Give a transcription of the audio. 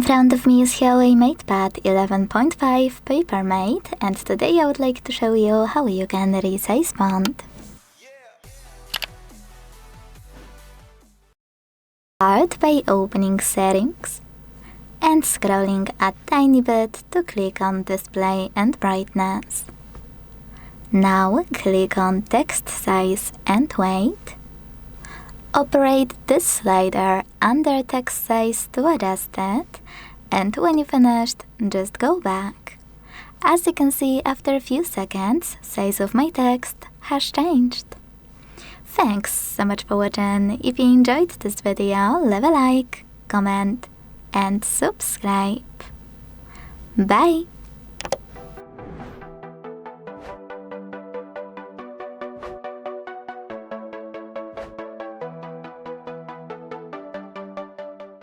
front of me is HUAWEI MatePad 11.5 PaperMatte, and today I would like to show you how you can resize font. Start by opening Settings and scrolling a tiny bit to click on Display and Brightness. Now click on Text Size and Weight. Operate this slider under text size to adjust it, and when you finished, just go back. As you can see, after a few seconds, size of my text has changed. Thanks so much for watching. If you enjoyed this video, leave a like, comment and subscribe. Bye!